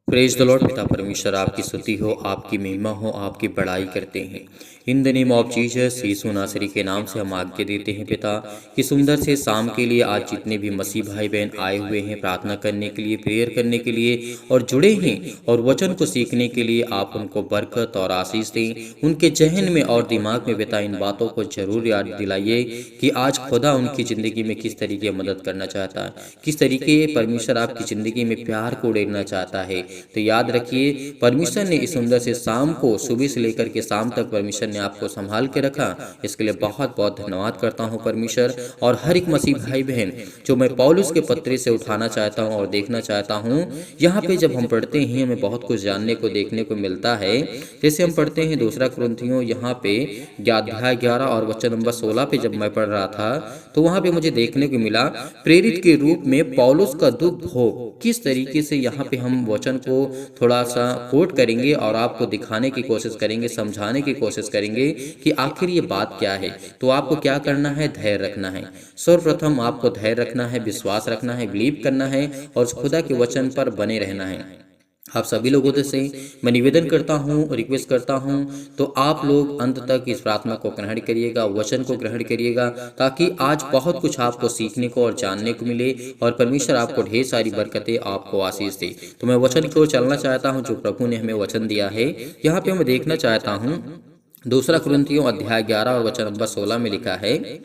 Praise the Lord. पिता परमेश्वर आपकी स्तुति हो, आपकी महिमा हो, आपकी बड़ाई करते हैं। In the name of Jesus यीशु नासरी के नाम से हम आज्ञा देते हैं पिता कि सुंदर से शाम के लिए आज जितने भी मसीह भाई बहन आए हुए हैं प्रार्थना करने के लिए, प्रेयर करने के लिए और जुड़े हैं और वचन को सीखने के लिए, आप उनको बरकत और आशीष दें। उनके जहन में और दिमाग में पिता इन बातों को जरूर याद दिलाइए कि आज खुदा उनकी ज़िंदगी में किस तरीके मदद करना चाहता है, किस तरीके परमेश्वर आपकी ज़िंदगी में प्यार को उड़ेलना चाहता है। तो याद रखिए, परमेश्वर ने इस सुंदर से शाम को, सुबह से लेकर के शाम तक परमेश्वर ने आपको संभाल के रखा। इसके लिए बहुत बहुत धन्यवाद करता हूँ परमेश्वर। और हर एक मसीह भाई बहन जो मैं पौलुस के पत्र से उठाना चाहता हूँ और देखना चाहता हूँ, यहाँ पे जब हम पढ़ते हैं हमें बहुत कुछ जानने को, देखने को मिलता है। जैसे हम पढ़ते हैं दूसरा कुरिन्थियों, यहाँ पे अध्याय 11 और वचन नंबर 16 पे जब मैं पढ़ रहा था तो वहाँ पे मुझे देखने को मिला प्रेरित के रूप में पौलुस का दुख भोग। किस तरीके से यहाँ पे हम वचन को थोड़ा सा कोट करेंगे और आपको दिखाने की कोशिश करेंगे, समझाने की कोशिश करेंगे कि आखिर ये बात क्या है। तो आपको क्या करना है? धैर्य रखना है। सर्वप्रथम आपको धैर्य रखना है, विश्वास रखना है, बिलीव करना है और खुदा के वचन पर बने रहना है। आप सभी लोगों से मैं निवेदन करता हूँ, रिक्वेस्ट करता हूँ, तो आप लोग अंत तक इस प्रार्थना को ग्रहण करिएगा, वचन को ग्रहण करिएगा, ताकि आज बहुत कुछ आपको सीखने को और जानने को मिले और परमेश्वर आपको ढेर सारी बरकतें, आपको आशीष दे। तो मैं वचन की ओर चलना चाहता हूँ जो प्रभु ने हमें वचन दिया है। यहाँ पे मैं देखना चाहता हूँ दूसरा कुरिन्थियों अध्याय 11 और वचन नंबर 16 में लिखा है।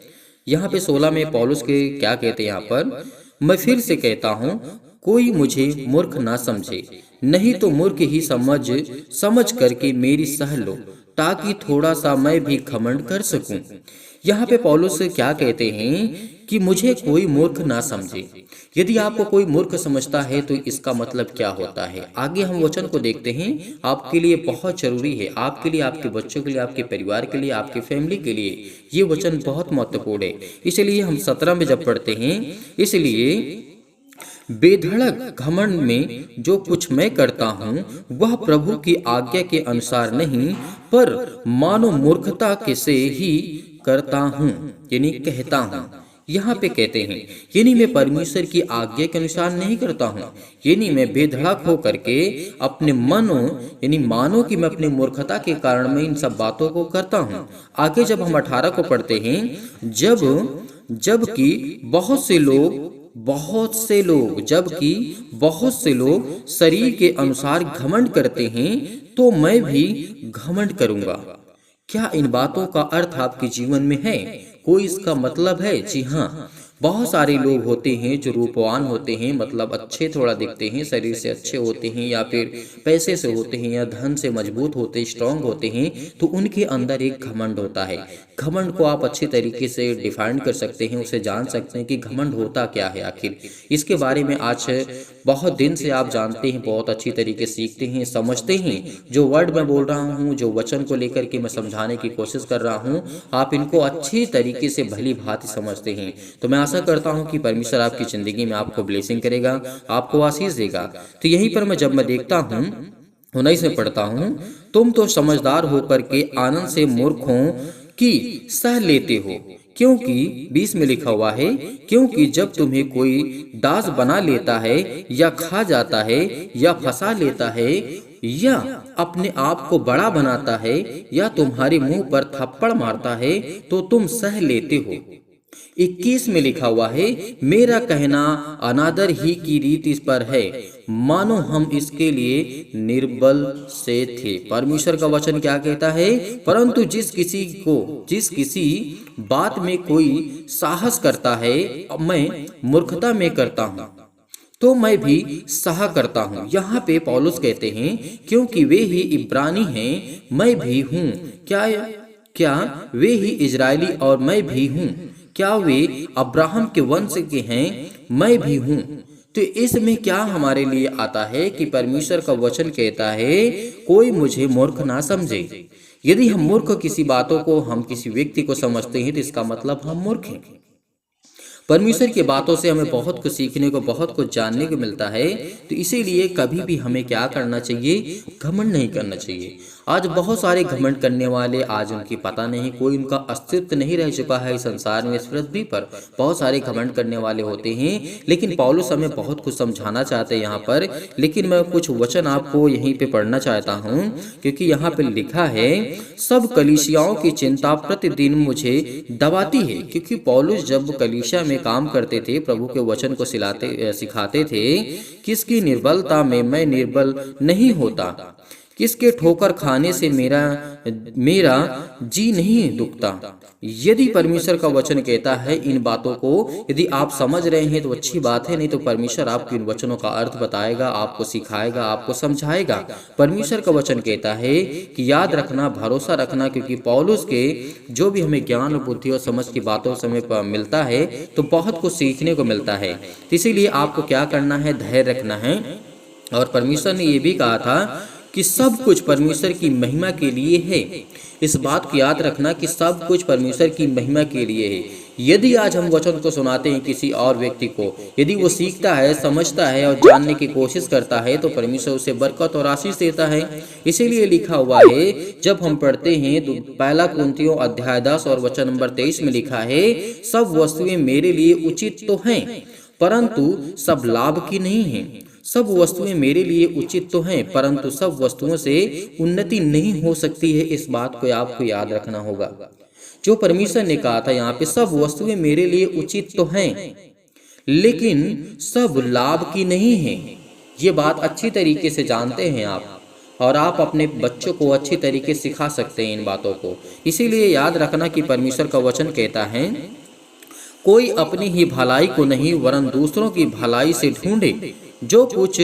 यहाँ पे 16 में पौलुस के क्या कहते हैं यहाँ पर, मैं फिर से कहता हूँ कोई मुझे मूर्ख ना समझे, नहीं तो मूर्ख ही समझ करके मेरी सह लो, ताकि थोड़ा सा मैं भी घमंड कर सकूं। यहाँ पे पौलुस क्या कहते हैं कि मुझे कोई मूर्ख ना समझे। यदि आपको कोई मूर्ख समझता है तो इसका मतलब क्या होता है? आगे हम वचन को देखते हैं। आपके लिए बहुत जरूरी है, आपके लिए, आपके बच्चों के लिए, आपके परिवार के लिए, आपके फैमिली के लिए ये वचन बहुत महत्वपूर्ण है। इसलिए हम 17 में जब पढ़ते हैं, इसलिए बेधड़क घमंड में जो कुछ मैं करता हूँ वह प्रभु की आज्ञा के अनुसार नहीं, पर मानो मूर्खता के से ही करता हूँ, यानी कहता हूँ। यहाँ पे कहते हैं यानी मैं परमेश्वर की आज्ञा के अनुसार नहीं करता हूँ, यानी मैं बेधड़क हो करके अपने मानो कि मैं अपनी मूर्खता के कारण मैं इन सब बातों को करता हूँ। आगे जब हम 18 को पढ़ते हैं, जबकि बहुत से लोग शरीर के अनुसार घमंड करते हैं, तो मैं भी घमंड करूंगा। क्या इन बातों का अर्थ आपके जीवन में है? कोई इसका मतलब है? जी हाँ, बहुत सारे लोग होते हैं जो रूपवान होते हैं, मतलब अच्छे थोड़ा दिखते हैं, शरीर से अच्छे होते हैं या फिर पैसे से होते हैं या धन से मजबूत होते हैं, स्ट्रांग होते हैं, तो उनके अंदर एक घमंड होता है। घमंड को आप अच्छे तरीके से डिफाइन कर सकते हैं, उसे जान सकते हैं कि घमंड होता क्या है आखिर। इसके बारे में आज बहुत दिन से आप जानते हैं, बहुत अच्छी तरीके सीखते हैं, समझते हैं। जो वर्ड मैं बोल रहा हूँ, जो वचन को लेकर के मैं समझाने की कोशिश कर रहा हूँ, आप इनको अच्छी तरीके से भली भांति समझते हैं। तो मैं आशा करता हूं कि परमेश्वर आपकी जिंदगी में आपको ब्लेसिंग करेगा, आपको आशीष देगा। तो यहीं पर मैं देखता हूं 19 में पढ़ता हूं, तुम तो समझदार होकर के आनंद से मूर्खों की सह लेते हो, क्योंकि 20 में लिखा हुआ है, क्योंकि जब तुम्हें कोई दास बना लेता है या खा जाता है या फंसा लेता है या अपने आप को बड़ा बनाता है या तुम्हारे मुंह पर थप्पड़ मारता है, तो तुम सह लेते हो। 21 में लिखा हुआ है, मेरा कहना अनादर ही की रीत इस पर है, मानो हम इसके लिए निर्बल से थे। परमेश्वर का वचन क्या कहता है? परंतु जिस किसी बात में कोई साहस करता है, मैं मूर्खता में करता हूँ, तो मैं भी सहा करता हूँ। यहाँ पे पौलुस कहते हैं, क्योंकि वे ही इब्रानी हैं, मैं भी हूँ। क्या वे ही इजरायली और मैं भी हूँ? क्या वे अब्राहम के वंश के हैं? मैं भी हूँ। तो इसमें क्या हमारे लिए आता है कि परमेश्वर का वचन कहता है कोई मुझे मूर्ख ना समझे। यदि हम मूर्ख किसी बातों को, हम किसी व्यक्ति को समझते हैं, तो इसका मतलब हम मूर्ख हैं। परमेश्वर की बातों से हमें बहुत कुछ सीखने को, बहुत कुछ जानने को मिलता है। तो इसीलिए कभी भी हमें क्या करना चाहिए? घमंड नहीं करना चाहिए। आज बहुत सारे घमंड करने वाले, आज उनकी पता नहीं, कोई उनका अस्तित्व नहीं रह चुका है इस संसार में, इस पृथ्वी पर बहुत सारे घमंड करने वाले होते हैं। लेकिन पौलुस हमें बहुत कुछ समझाना चाहते हैं यहाँ पर, लेकिन मैं कुछ वचन आपको यहीं पे पढ़ना चाहता हूँ, क्योंकि यहाँ पे लिखा है सब कलीसियाओं की चिंता प्रतिदिन मुझे दबाती है। क्योंकि पौलुस जब कलीसिया में काम करते थे, प्रभु के वचन को सिखाते थे, किसकी निर्बलता में मैं निर्बल नहीं होता, किसके ठोकर खाने से मेरा मेरा जी नहीं दुखता। यदि परमेश्वर का वचन कहता है इन बातों को, यदि आप समझ रहे हैं तो अच्छी बात है, नहीं तो परमेश्वर आपको इन वचनों का अर्थ बताएगा, आपको सिखाएगा, आपको समझाएगा। परमेश्वर का वचन कहता है कि याद रखना, भरोसा रखना, क्योंकि पौलुस के जो भी हमें ज्ञान और बुद्धि और समझ की बातों से हमें मिलता है तो बहुत कुछ सीखने को मिलता है। इसीलिए आपको क्या करना है, धैर्य रखना है। और परमेश्वर ने ये भी कहा था कि सब कुछ परमेश्वर की महिमा के लिए है। इस बात को याद रखना कि सब कुछ परमेश्वर की महिमा के लिए है। यदि आज हम वचन को सुनाते हैं किसी और व्यक्ति को, यदि वो सीखता है, समझता है और जानने की कोशिश करता है, तो परमेश्वर उसे बरकत और आशीष देता है। इसीलिए लिखा हुआ है, जब हम पढ़ते हैं तो पहला कुरिन्थियों अध्याय 10 और वचन नंबर 23 में लिखा है, सब वस्तुएं मेरे लिए उचित तो हैं, परंतु सब लाभ की नहीं है। सब वस्तुएं मेरे लिए उचित तो हैं, परंतु सब वस्तुओं से उन्नति नहीं हो सकती है। इस बात को आपको याद रखना होगा। जो परमेश्वर ने कहा था यहाँ पे, सब वस्तुएं मेरे लिए उचित तो हैं, लेकिन सब लाभ की नहीं है। ये बात अच्छी तरीके से जानते हैं आप, और आप अपने बच्चों को अच्छी तरीके से सिखा सकते हैं इन बातों को। इसीलिए याद रखना कि परमेश्वर का वचन कहता है, कोई अपनी ही भलाई को नहीं वरन दूसरों की भलाई से ढूंढे। जो कुछ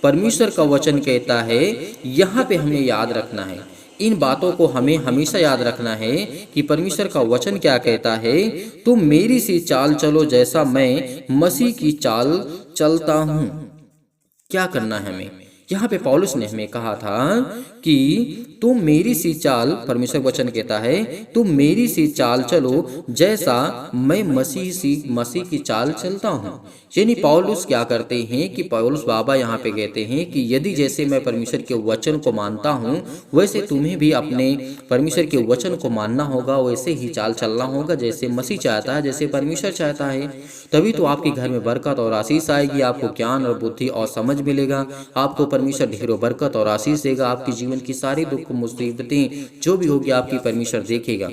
परमेश्वर का वचन कहता है, यहाँ पे हमें याद रखना है। इन बातों को हमें हमेशा याद रखना है कि परमेश्वर का वचन क्या कहता है, तुम मेरी सी चाल चलो जैसा मैं मसीह की चाल चलता हूँ। क्या करना है हमें? यहाँ पे पौलुस ने हमें कहा था कि तुम मेरी सी चाल, परमेश्वर वचन कहता है, तुम मेरी सी चाल चलो जैसा मैं मसीह की चाल चलता हूँ। यानी पौलुस क्या करते हैं कि पौलुस बाबा यहाँ पे कहते हैं कि यदि जैसे मैं परमेश्वर के वचन को मानता हूँ, वैसे तुम्हें भी अपने परमेश्वर के वचन को मानना होगा, वैसे ही चाल चलना होगा जैसे मसीह चाहता है, जैसे परमेश्वर चाहता है। तभी तो आपके घर में बरकत और आशीष आएगी, आपको ज्ञान और बुद्धि और समझ मिलेगा, आपको परमेश्वर ढेरों बरकत और आशीष देगा। आपके जीवन की सारी दुख मुसीबतें जो भी होगी आपकी परमेश्वर देखेगा।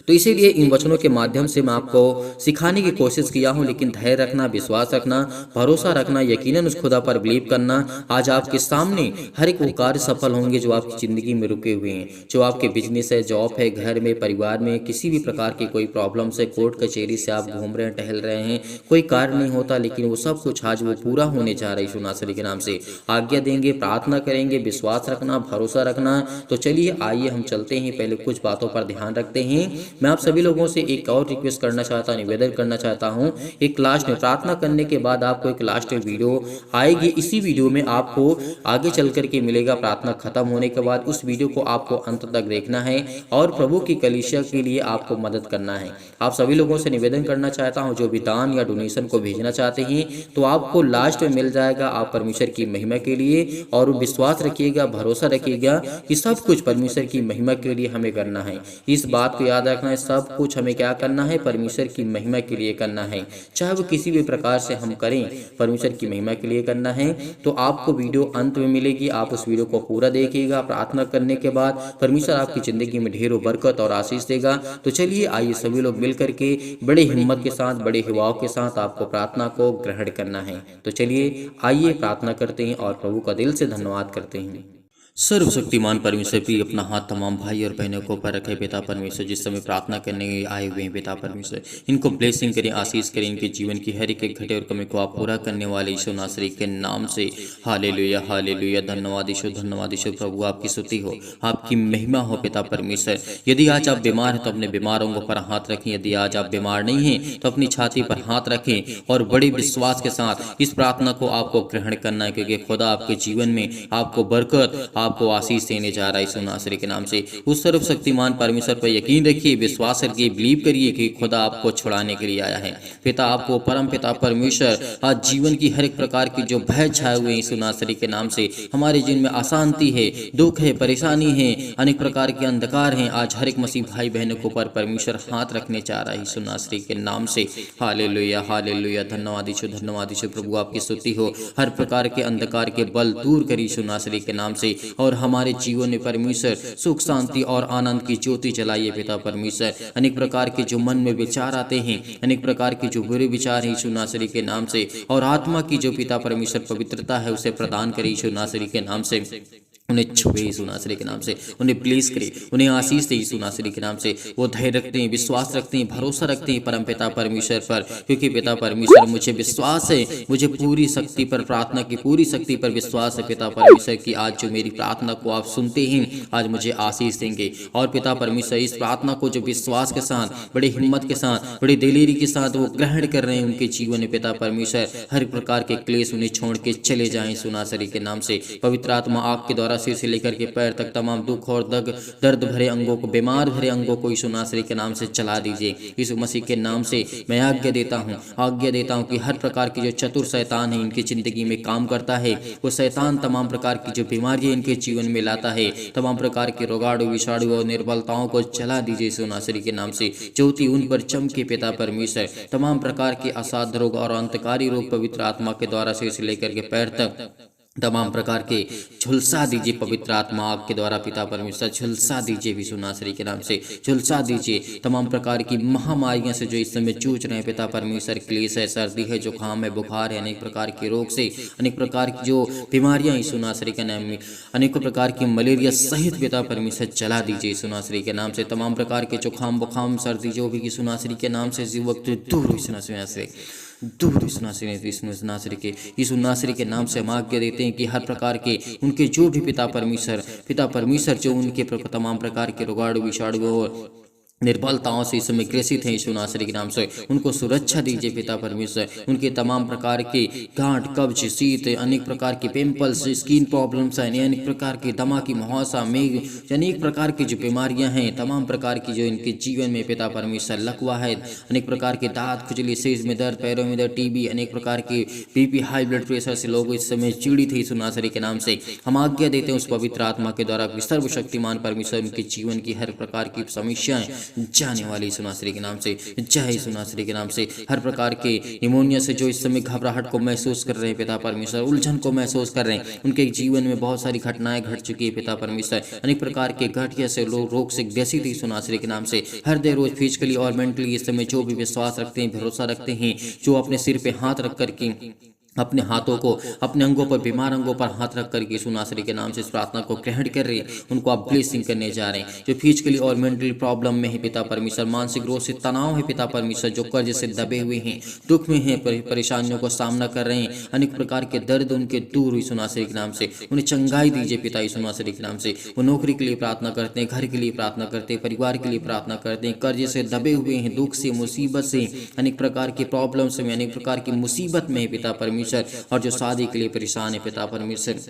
तो इसीलिए इन वचनों के माध्यम से मैं आपको सिखाने की कोशिश किया हूँ। लेकिन धैर्य रखना, विश्वास रखना, भरोसा रखना, यकीनन उस खुदा पर बिलीव करना। आज आपके सामने हर एक वो कार्य सफल होंगे जो आपकी ज़िंदगी में रुके हुए हैं, जो आपके बिजनेस है, जॉब है, घर में, परिवार में किसी भी प्रकार की कोई प्रॉब्लम से, कोर्ट कचहरी से आप घूम रहे हैं, टहल रहे हैं, कोई कार्य नहीं होता, लेकिन वो सब कुछ आज वो पूरा होने जा रहा है यीशु नासरी के नाम से। आज्ञा देंगे, प्रार्थना करेंगे, विश्वास रखना, भरोसा रखना। तो चलिए आइए हम चलते हैं, पहले कुछ बातों पर ध्यान रखते हैं। मैं आप सभी लोगों से एक और रिक्वेस्ट करना चाहता हूँ, निवेदन करना चाहता हूँ। एक लास्ट में प्रार्थना करने के बाद आपको एक लास्ट में वीडियो आएगी। इसी वीडियो में आपको आगे चल करके मिलेगा, प्रार्थना खत्म होने के बाद उस वीडियो को आपको अंत तक देखना है और प्रभु की कलीसिया के लिए आपको मदद करना है। आप सभी लोगों से निवेदन करना चाहता हूँ, जो भी दान या डोनेशन को भेजना चाहते हैं तो आपको लास्ट में मिल जाएगा। आप परमेश्वर की महिमा के लिए, और विश्वास रखिएगा, भरोसा रखिएगा कि सब कुछ परमेश्वर की महिमा के लिए हमें करना है। इस बात को याद रखना है, सब कुछ हमें क्या करना है, परमेश्वर की महिमा के लिए करना है। चाहे वो किसी भी प्रकार से हम करें, परमेश्वर की महिमा के लिए करना है। तो आपको वीडियो अंत में मिलेगी, आप उस वीडियो को पूरा देखिएगा। प्रार्थना करने के बाद परमेश्वर आपकी जिंदगी में ढेरों बरकत और आशीष देगा। तो चलिए आइए सभी लोग मिल करके बड़े हिम्मत के साथ, बड़े हिवाव के साथ आपको प्रार्थना को ग्रहण करना है। तो चलिए आइए प्रार्थना करते हैं और प्रभु का दिल से धन्यवाद करते हैं। सर्वशक्तिमान परमेश्वर भी अपना हाथ तमाम भाई और बहनों को पर रखे पिता परमेश्वर, जिस समय प्रार्थना करने आए हुए हैं पिता परमेश्वर, इनको ब्लेसिंग करें, आशीष करें, इनके जीवन की हर एक घटे और कमी को आप पूरा करने वाले यीशु नासरी के नाम से हालेलुया हालेलुया। धन्यवाद यीशु, धन्यवाद यीशु। प्रभु आपकी स्तुति हो, आपकी महिमा हो पिता परमेश्वर। यदि आज आप बीमार हैं तो अपने बीमारों पर हाथ रखें, यदि आज आप बीमार नहीं हैं तो अपनी छाती पर हाथ रखें और बड़े विश्वास के साथ इस प्रार्थना को आपको ग्रहण करना है, क्योंकि खुदा आपके जीवन में आपको बरकत, आपको आशीष देने जा रहा है यीशु नासरी के नाम से। उस सर्वशक्तिमान परमेश्वर पर यकीन रखिए, विश्वास करके बिलीव करिए कि खुदा आपको छुड़ाने के लिए आया है। पिता आपको, परम पिता परमेश्वर, आज जीवन की हर एक प्रकार की जो भय छाए हुए यीशु नासरी के नाम से, हमारे जीवन में अशांति है, दुख है, परेशानी है, अनेक प्रकार के अंधकार हैं, आज हर एक मसीह भाई बहनों के ऊपर परमेश्वर हाथ रखने चाह रहा है यीशु नासरी के नाम से। हालेलुया, हालेलुया, धन्यवाद यीशु, धन्यवाद यीशु। प्रभु आपकी स्तुति हो। हर प्रकार के अंधकार के बल दूर करी यीशु नासरी के नाम से, और हमारे जीवन में परमेश्वर सुख, शांति और आनंद की ज्योति जलाइए पिता परमेश्वर। अनेक प्रकार के जो मन में विचार आते हैं, अनेक प्रकार के जो बुरे विचार हैं यीशु नासरी के नाम से, और आत्मा की जो पिता परमेश्वर पवित्रता है उसे प्रदान करे यीशु नासरी के नाम से। उन्हें छुए यीशु नासरी के नाम से, उन्हें ब्लेस करे, उन्हें आशीष दे यीशु नासरी के नाम से। वो धैर्य रखते हैं, विश्वास रखते हैं, भरोसा रखते हैं परम पिता परमेश्वर पर, क्योंकि पिता परमेश्वर मुझे विश्वास है, मुझे पूरी शक्ति पर, प्रार्थना की पूरी शक्ति पर विश्वास है पिता परमेश्वर की आज जो मेरी प्रार्थना को आप सुनते हैं, आज मुझे आशीष देंगे। और पिता परमेश्वर इस प्रार्थना को जो विश्वास के साथ, बड़ी हिम्मत के साथ, बड़ी दिलेरी के साथ वो ग्रहण कर रहे हैं, उनके जीवन में पिता परमेश्वर हर प्रकार के क्लेश उन्हें छोड़ के चले जाएं यीशु नासरी के नाम से। पवित्र आत्मा आग के द्वारा सिर से लेकर के पैर तक तमाम दुख और दर्द भरे अंगों को, बीमार भरे अंगों को यीशु नासरी के नाम से चला दीजिए। यीशु मसीह के नाम से मैं आज्ञा देता हूं कि हर प्रकार की जो चतुर शैतान है इनकी जिंदगी में काम करता है, वो शैतान तमाम प्रकार की जो बीमारियां इनके जीवन में लाता है, तमाम प्रकार के रोगाणु, विषाणु और निर्बलताओं को चला दीजिए यीशु नासरी के नाम से। ज्योति उन पर चमके पिता परमेश्वर। तमाम प्रकार के असाध्य रोग और अंतकारी रोग पवित्र आत्मा के द्वारा सिर से लेकर के पैर तक तमाम प्रकार के झुलसा दीजिए पवित्र आत्मा आग के द्वारा पिता परमेश्वर। झुलसा दीजिए यीशु नासरी के नाम से, झुलसा दीजिए तमाम प्रकार की महामारियां से जो इस समय जूझ रहे हैं पिता परमेश्वर। क्लेश है, सर्दी है, जुकाम है, बुखार है, अनेक प्रकार के रोग से, अनेक प्रकार की जो बीमारियां यीशु नासरी के नाम में, अनेकों प्रकार की मलेरिया सहित पिता परमेश्वर चला दीजिए यीशु नासरी के नाम से। तमाम प्रकार के जुकाम, बुखार, सर्दी जो भी यीशु नासरी के नाम से इस वक्त दूर यीशु नासरी से दूर यीशु नासरी के नाम से हम आज्ञा देते हैं कि हर प्रकार के उनके जो भी पिता परमेश्वर जो उनके तमाम प्रकार के रोगाणु, विषाणु और निर्बलताओं से इस समय ग्रसित हैं यीशु नासरी के नाम से, उनको सुरक्षा दीजिए पिता परमेश्वर। उनके तमाम प्रकार के गांठ, कब्ज, शीत, अनेक प्रकार के पिंपल्स, स्किन प्रॉब्लम्स हैं, अनेक प्रकार की दमा की मुहासा, मेघ, अनेक प्रकार की जो बीमारियां हैं, तमाम प्रकार की जो इनके जीवन में पिता परमेश्वर लकवा है, अनेक प्रकार के दांत, खुजली, सिर में दर्द, पैरों में दर्द, टीबी, अनेक प्रकार के बीपी, हाई ब्लड प्रेशर से लोग इस समय पीड़ित थे यीशु नासरी के नाम से। हम आज्ञा देते हैं उस पवित्र आत्मा के द्वारा सर्वशक्तिमान परमेश्वर उनके जीवन की हर प्रकार की समस्याएं जाने वाली यीशु नासरी के नाम से, जय यीशु नासरी के नाम से। हर प्रकार के निमोनिया से जो इस समय घबराहट को महसूस कर रहे हैं पिता परमेश्वर, उलझन को महसूस कर रहे हैं, उनके जीवन में बहुत सारी घटनाएं घट चुकी है पिता परमेश्वर। अनेक प्रकार के घटिया से लोग रोग से ग्रसित यीशु नासरी के नाम से। हर देर रोज फिजिकली और मेंटली इस समय जो भी विश्वास रखते हैं, भरोसा रखते हैं, जो अपने सिर पे हाथ रख करके अपने हाथों को अपने अंगों पर, बीमार अंगों पर हाथ रख करके यीशु नासरी के नाम से इस प्रार्थना को ग्रहण कर रहे हैं, उनको आप ब्लेसिंग करने जा रहे हैं। जो फिजिकली और मेंटली प्रॉब्लम में है पिता परमेश्वर, मानसिक रोग से तनाव है पिता परमेश्वर, जो कर्ज से दबे हुए हैं, दुख में हैं, परेशानियों का सामना कर रहे हैं, अनेक प्रकार के दर्द उनके दूर यीशु नासरी के नाम से, उन्हें चंगाई दीजिए पिता यीशु नासरी के नाम से। वो नौकरी के लिए प्रार्थना करते हैं, घर के लिए प्रार्थना करते हैं, परिवार के लिए प्रार्थना करते हैं, कर्ज से दबे हुए हैं, दुख से, मुसीबत से, अनेक प्रकार की प्रॉब्लम्स में, अनेक प्रकार की मुसीबत में है पिता परमेश्वर, और जो शादी के लिए परेशान है पिता परमेश्वर,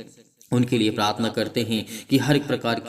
उनके लिए प्रार्थना करते हैं कि हर प्रकार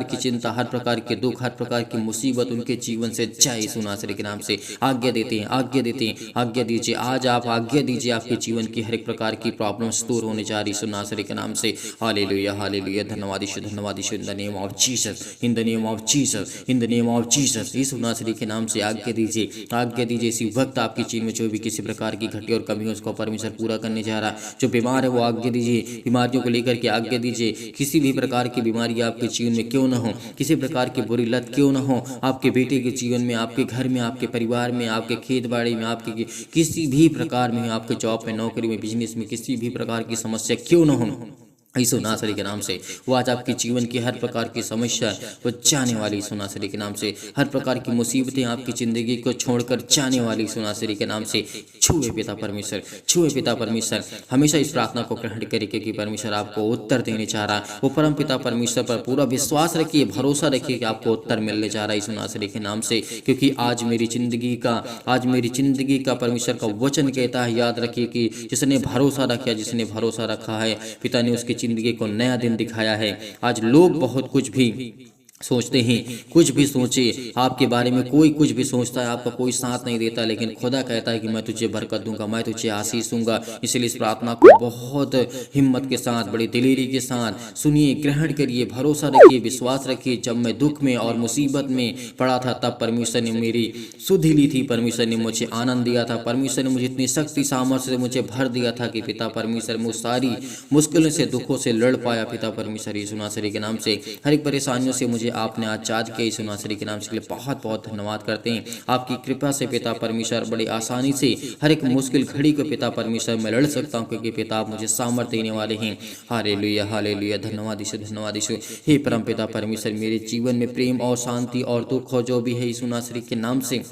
की चिंता, हर प्रकार के दुख, हर प्रकार की मुसीबत उनके जीवन से जाए यीशु नासरी के नाम से। आज्ञा देते हैं, आज्ञा दीजिए, आज आप आज्ञा दीजिए, आपके जीवन की हर एक प्रकार की प्रॉब्लम्स दूर होने जा रही यीशु नासरी के नाम से। हालेलुया, हालेलुया, धन्यवाद यीशु, धन्यवाद यीशु, in the name of Jesus, in the name of Jesus, in the name of Jesus. यीशु नासरी के नाम से आज्ञा दीजिए इसी वक्त आपके जीवन में जो भी किसी प्रकार की घटी और कमी है उसको परमेश्वर पूरा करने जा रहा है। जो बीमार है वो आज्ञा दीजिए, बीमारियों को लेकर की आज्ञा दीजिए, किसी भी प्रकार की बीमारी आपके जीवन में क्यों न हो, किसी प्रकार की बुरी लत क्यों न हो, आपके बेटे के जीवन में, आपके घर में, आपके परिवार में, आपके खेत बाड़ी में, आपके किसी भी प्रकार में, आपके जॉब में, नौकरी में, बिजनेस में, किसी भी प्रकार की समस्या क्यों न हो, यीशु नासरी के नाम से वो आज आपके जीवन की हर प्रकार की समस्या वो जाने वाली यीशु नासरी के नाम से। हर प्रकार की मुसीबतें आपकी ज़िंदगी को छोड़कर जाने वाली यीशु नासरी के नाम से। छुए पिता परमेश्वर, हमेशा इस प्रार्थना को ग्रहण करिए क्योंकि परमेश्वर आपको उत्तर देने चाह रहा है। वो परम पिता परमेश्वर पर पूरा विश्वास रखिए, भरोसा रखिए कि आपको उत्तर मिलने जा रहा है यीशु नासरी के नाम से, क्योंकि आज मेरी ज़िंदगी का परमेश्वर का वचन कहता है, याद रखिए कि जिसने भरोसा रखा है, जिसने भरोसा रखा है पिता ने उसके ज़िंदगी को नया दिन दिखाया है। आज लोग बहुत कुछ भी सोचते हैं, कुछ भी सोचे आपके बारे में, कोई कुछ भी सोचता है, आपका कोई साथ नहीं देता, लेकिन खुदा कहता है कि मैं तुझे बरकत दूंगा, मैं तुझे आशीष दूंगा। इसलिए इस प्रार्थना को बहुत हिम्मत के साथ, बड़ी दिलेरी के साथ सुनिए, ग्रहण करिए, भरोसा रखिए, विश्वास रखिए। जब मैं दुख में और मुसीबत में पड़ा था तब परमेश्वर ने मेरी सुधि ली थी, परमेश्वर ने मुझे आनंद दिया था, परमेश्वर ने मुझे इतनी शक्ति सामर्थ्य से मुझे भर दिया था कि पिता परमेश्वर मुझ सारी मुश्किलों से, दुखों से लड़ पाया। पिता परमेश्वर यीशु नासरी के नाम से हर एक परेशानियों से मुझे आपने आजाद किया। यीशु नासरी के नाम से लिए बहुत बहुत धन्यवाद करते हैं। आपकी कृपा से पिता परमेश्वर बड़ी आसानी से हर एक मुश्किल घड़ी को पिता परमेश्वर मैं लड़ सकता हूँ, क्योंकि पिता आप मुझे सामर्थ्य देने वाले हैं। हालेलुया हालेलुया, धन्यवाद यीशु, धन्यवाद यीशु। हे परम पिता परमेश्वर, मेरे जीवन में प्रेम और शांति और दुख हो जो भी है यीशु नासरी के नाम से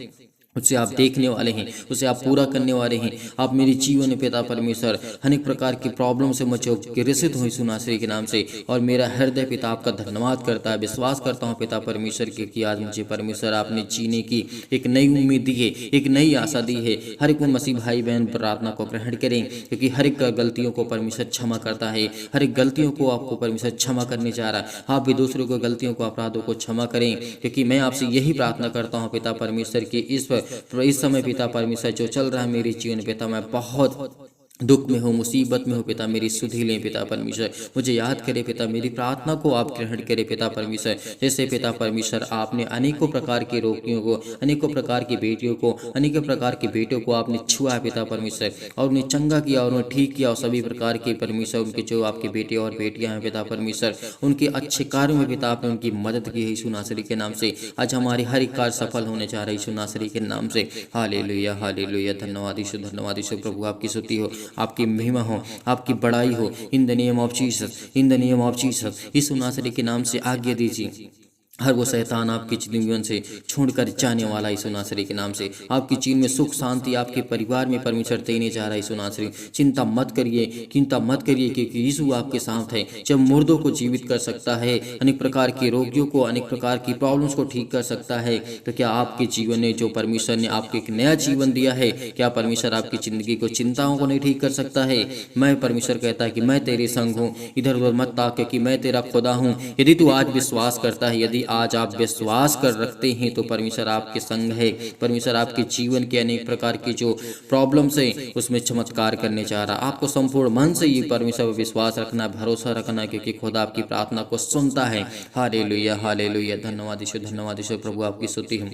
उसे आप देखने वाले हैं, उसे आप पूरा करने वाले हैं। आप मेरे जीवन में पिता परमेश्वर अनेक प्रकार की प्रॉब्लम से मुझे ग्रसित हुई यीशु नासरी के नाम से, और मेरा हृदय पिता आपका धन्यवाद करता है। विश्वास करता हूँ पिता परमेश्वर के कि आज मुझे परमेश्वर आपने जीने की एक नई उम्मीद दी है, एक नई आशा दी है। हर एक मसीह भाई बहन प्रार्थना को ग्रहण करें, क्योंकि हर एक गलतियों को परमेश्वर क्षमा करता है। हर एक गलतियों को आपको परमेश्वर क्षमा करने जा रहा है। आप भी दूसरों को गलतियों को, अपराधों को क्षमा करें, क्योंकि मैं आपसे यही प्रार्थना करता हूँ पिता परमेश्वर की इस समय पिता परमेश्वर जो चल रहा है मेरे जीवन पिता, मैं बहुत दुख में हो, मुसीबत में हो पिता, मेरी सुधि लें पिता परमेश्वर, मुझे याद करे पिता, मेरी प्रार्थना को आप ग्रहण करें पिता परमेश्वर। जैसे पिता परमेश्वर आपने अनेकों प्रकार के रोगियों को, अनेकों प्रकार की बेटियों को, अनेकों प्रकार के बेटों को आपने छुआ है पिता परमेश्वर, और उन्हें चंगा किया और उन्हें ठीक किया, और सभी प्रकार के परमेश्वर उनके जो आपके बेटे और बेटियां हैं पिता परमेश्वर, उनके अच्छे कार्यों में पिता आपने उनकी मदद की है यीशु नासरी के नाम से। आज हमारे हर एक कार्य सफल होने जा रहा है यीशु नासरी के नाम से। हालेलुया हालेलुया, धन्यवाद यीशु, धन्यवाद यीशु। प्रभु आपकी स्तुति हो, आपकी महिमा हो, आपकी बड़ाई हो। In the name of Jesus, in the name of Jesus, यीशु नासरी के नाम से आज्ञा दीजिए। हर वो शैतान आपके जीवन से छोड़कर जाने वाला यीशु नासरी के नाम से। आपकी जीवन में सुख शांति आपके परिवार में परमेश्वर देने जा रहा है यीशु नासरी। चिंता मत करिए, चिंता मत करिए, क्योंकि यीशु आपके साथ है। जब मुर्दों को जीवित कर सकता है, अनेक प्रकार के रोगियों को, अनेक प्रकार की प्रॉब्लम्स को ठीक कर सकता है, तो क्या आपके जीवन में जो परमेश्वर ने आपको एक नया जीवन दिया है, क्या परमेश्वर आपकी जिंदगी को, चिंताओं को नहीं ठीक कर सकता है? मैं परमेश्वर कहता है कि मैं तेरे संग हूँ, इधर उधर मत ताक, क्योंकि मैं तेरा खुदा हूँ। यदि तू आज विश्वास करता है, यदि आज आप विश्वास कर रखते हैं, तो परमेश्वर आपके संग है। परमेश्वर आपके जीवन के अनेक प्रकार की जो प्रॉब्लम्स है उसमें चमत्कार करने जा रहा। आपको संपूर्ण मन से ये परमेश्वर पर विश्वास रखना, भरोसा रखना, क्योंकि खुदा आपकी प्रार्थना को सुनता है। हालेलुया हालेलुया, धन्यवाद यीशु, धन्यवाद यीशु। प्रभु आपकी स्तुति हो,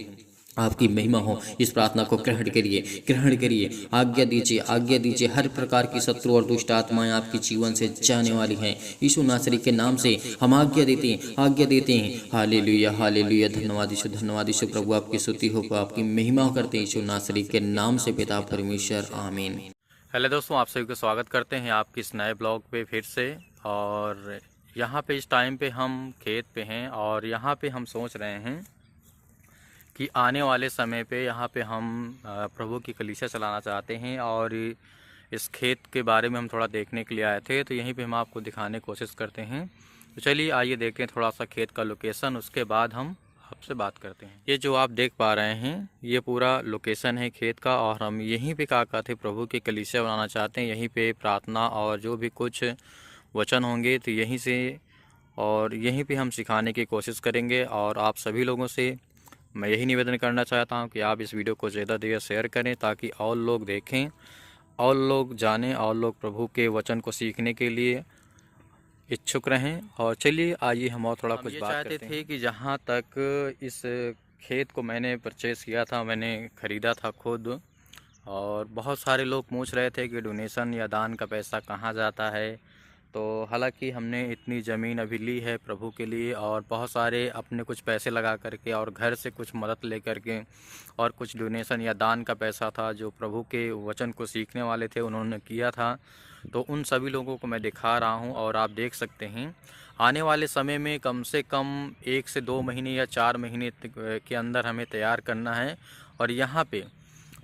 आपकी महिमा हो। इस प्रार्थना को ग्रहण करिए, ग्रहण करिए। आज्ञा दीजिए, आज्ञा दीजिए। हर प्रकार की शत्रु और दुष्ट आत्माएं आपके जीवन से जाने वाली हैं यीशु नासरी के नाम से। हम आज्ञा देते हैं, आज्ञा देते हैं। हालेलुया हालेलुया, धन्यवाद यीशु, धन्यवाद यीशु। प्रभु आपकी स्तुति हो, आपकी महिमा करते हैं यीशु नासरी के नाम से पिता परमेश्वर, आमीन। हेलो दोस्तों, आप सभी को स्वागत करते हैं आपके इस नए ब्लॉग पे फिर से। और यहाँ पे इस टाइम पे हम खेत पे हैं, और यहाँ पे हम सोच रहे हैं कि आने वाले समय पे यहाँ पे हम प्रभु की कलीसिया चलाना चाहते हैं, और इस खेत के बारे में हम थोड़ा देखने के लिए आए थे, तो यहीं पे हम आपको दिखाने की कोशिश करते हैं। तो चलिए आइए देखते हैं थोड़ा सा खेत का लोकेशन, उसके बाद हम आपसे बात करते हैं। ये जो आप देख पा रहे हैं, ये पूरा लोकेशन है खेत का, और हम यहीं पे क्या कहते हैं, प्रभु की कलीसिया बनाना चाहते हैं। यहीं पे प्रार्थना और जो भी कुछ वचन होंगे तो यहीं से, और यहीं पे हम सिखाने की कोशिश करेंगे। और आप सभी लोगों से मैं यही निवेदन करना चाहता हूं कि आप इस वीडियो को ज़्यादा देर शेयर करें, ताकि और लोग देखें, और लोग जानें, और लोग प्रभु के वचन को सीखने के लिए इच्छुक रहें। और चलिए आइए हम और थोड़ा कुछ बात करते थे कि जहाँ तक इस खेत को मैंने परचेज़ किया था, मैंने ख़रीदा था खुद, और बहुत सारे लोग पूछ रहे थे कि डोनेशन या दान का पैसा कहाँ जाता है। तो हालांकि हमने इतनी ज़मीन अभी ली है प्रभु के लिए, और बहुत सारे अपने कुछ पैसे लगा करके, और घर से कुछ मदद ले करके, और कुछ डोनेशन या दान का पैसा था जो प्रभु के वचन को सीखने वाले थे उन्होंने किया था। तो उन सभी लोगों को मैं दिखा रहा हूं, और आप देख सकते हैं आने वाले समय में कम से कम 1 से 2 महीने या 4 महीने के अंदर हमें तैयार करना है। और यहाँ पे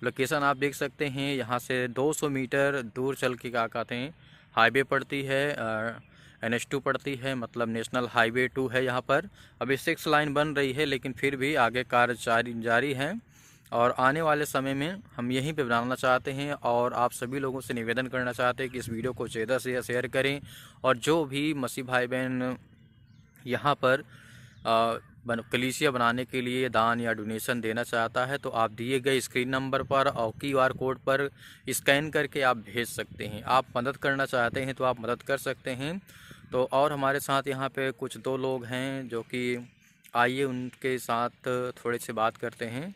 लोकेशन आप देख सकते हैं, यहाँ से 200 मीटर दूर चल के क्या कहते हैं, हाईवे पड़ती है, NH2 पड़ती है, मतलब नेशनल हाईवे 2 है। यहाँ पर अभी 6 लाइन बन रही है, लेकिन फिर भी आगे कार्य जारी है। और आने वाले समय में हम यहीं पे बनाना चाहते हैं। और आप सभी लोगों से निवेदन करना चाहते हैं कि इस वीडियो को ज़्यादा से ज़्यादा शेयर करें। और जो भी मसीह भाई बहन यहाँ पर कलीसिया बनाने के लिए दान या डोनेशन देना चाहता है, तो आप दिए गए स्क्रीन नंबर पर और QR कोड पर स्कैन करके आप भेज सकते हैं। आप मदद करना चाहते हैं तो आप मदद कर सकते हैं। तो और हमारे साथ यहाँ पे कुछ 2 लोग हैं जो कि आइए उनके साथ थोड़े से बात करते हैं।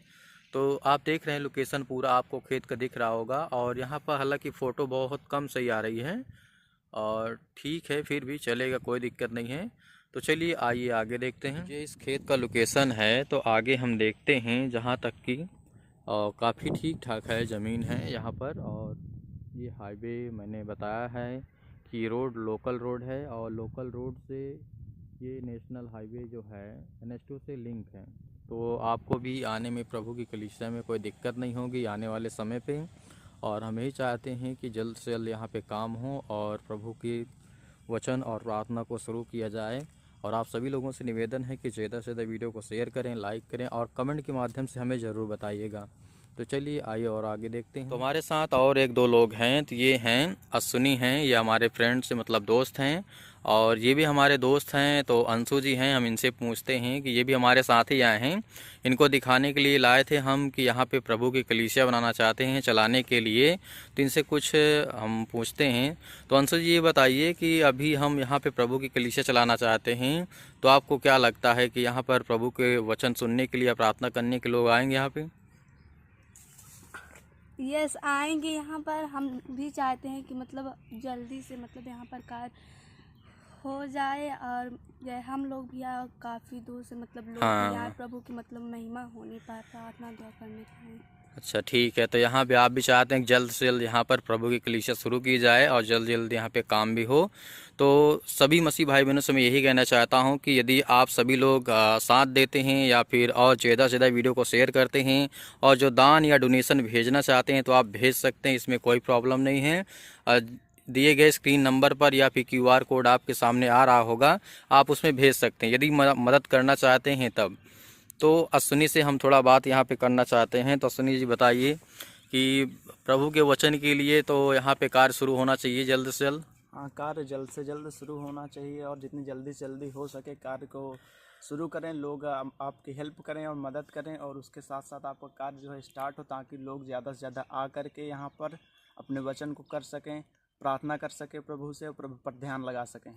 तो आप देख रहे हैं लोकेशन पूरा आपको खेत का दिख रहा होगा। और यहाँ पर हालांकि फ़ोटो बहुत कम सही आ रही है, और ठीक है फिर भी चलेगा, कोई दिक्कत नहीं है। तो चलिए आइए आगे देखते हैं। ये इस खेत का लोकेशन है, तो आगे हम देखते हैं। जहाँ तक कि काफ़ी ठीक ठाक है ज़मीन है यहाँ पर। और ये हाईवे मैंने बताया है कि रोड लोकल रोड है, और लोकल रोड से ये नेशनल हाईवे जो है NH2 से लिंक है। तो आपको भी आने में प्रभु की कलीसिया में कोई दिक्कत नहीं होगी आने वाले समय पे। और हम यही चाहते हैं कि जल्द से जल्द यहाँ पे काम हो और प्रभु की वचन और प्रार्थना को शुरू किया जाए। और आप सभी लोगों से निवेदन है कि ज़्यादा से ज़्यादा वीडियो को शेयर करें, लाइक करें और कमेंट के माध्यम से हमें ज़रूर बताइएगा। तो चलिए आइए और आगे देखते हैं। तो हमारे साथ और 1-2 लोग हैं। तो ये हैं अश्विनी हैं, ये हमारे फ्रेंड्स मतलब दोस्त हैं। और ये भी हमारे दोस्त हैं, तो अंशु जी हैं। हम इनसे पूछते हैं कि ये भी हमारे साथ ही आए हैं। इनको दिखाने के लिए लाए थे हम कि यहाँ पे प्रभु की कलीसिया बनाना चाहते हैं चलाने के लिए। तो इनसे कुछ हम पूछते हैं। तो अंशु जी ये बताइए कि अभी हम यहाँ पे प्रभु की कलीसिया चलाना चाहते हैं, तो आपको क्या लगता है कि यहाँ पर प्रभु के वचन सुनने के लिए या प्रार्थना करने के लोग आएंगे यहाँ पे? यस, आएंगे यहाँ पर। हम भी चाहते हैं कि मतलब जल्दी से मतलब यहाँ पर कार्य हो जाए। और हम लोग भी यहाँ काफ़ी दूर से मतलब लोग भी यहाँ प्रभु की मतलब महिमा होने पर प्रार्थना दुआ करने के लिए। अच्छा ठीक है। तो यहाँ पे आप भी चाहते हैं कि जल्द से जल्द यहाँ पर प्रभु की कलीसिया शुरू की जाए और जल्द जल्द यहाँ पे काम भी हो। तो सभी मसीह भाई बहनों से मैं यही कहना चाहता हूँ कि यदि आप सभी लोग साथ देते हैं या फिर और ज़्यादा से ज़्यादा वीडियो को शेयर करते हैं और जो दान या डोनेशन भेजना चाहते हैं तो आप भेज सकते हैं, इसमें कोई प्रॉब्लम नहीं है। दिए गए स्क्रीन नंबर पर या फिर QR कोड आपके सामने आ रहा होगा, आप उसमें भेज सकते हैं यदि मदद करना चाहते हैं तब। तो अश्विनी से हम थोड़ा बात यहाँ पे करना चाहते हैं। तो अश्विनी जी बताइए कि प्रभु के वचन के लिए तो यहाँ पे कार्य शुरू होना चाहिए जल्द से जल्द। हाँ, कार्य जल्द से जल्द शुरू होना चाहिए और जितनी जल्दी से जल्दी हो सके कार्य को शुरू करें। लोग आपकी हेल्प करें और मदद करें, और उसके साथ साथ आपका कार्य जो है स्टार्ट हो, ताकि लोग ज़्यादा से ज़्यादा आ करके यहाँ पर अपने वचन को कर सकें, प्रार्थना कर सकें प्रभु से, और प्रभु पर ध्यान लगा सकें।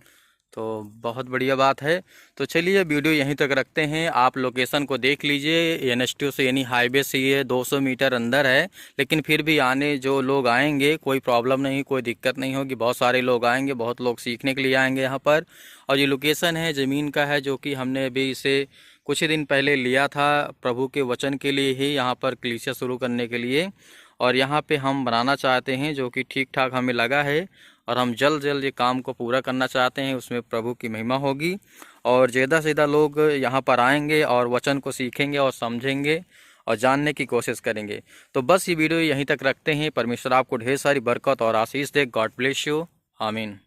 तो बहुत बढ़िया बात है। तो चलिए वीडियो यहीं तक रखते हैं। आप लोकेशन को देख लीजिए। NH2 से यानी हाईवे से ये 200 मीटर अंदर है, लेकिन फिर भी आने जो लोग आएंगे कोई प्रॉब्लम नहीं, कोई दिक्कत नहीं होगी। बहुत सारे लोग आएंगे, बहुत लोग सीखने के लिए आएंगे यहाँ पर। और ये लोकेशन है ज़मीन का है, जो कि हमने अभी इसे कुछ ही दिन पहले लिया था प्रभु के वचन के लिए ही, यहाँ पर कलीसिया शुरू करने के लिए। और यहाँ पे हम बनाना चाहते हैं, जो कि ठीक ठाक हमें लगा है। और हम जल्द जल्द ये काम को पूरा करना चाहते हैं, उसमें प्रभु की महिमा होगी और ज़्यादा से ज़्यादा लोग यहाँ पर आएंगे और वचन को सीखेंगे और समझेंगे और जानने की कोशिश करेंगे। तो बस ये वीडियो यहीं तक रखते हैं। परमेश्वर आपको ढेर सारी बरकत और आशीष दे। God bless you. आमीन।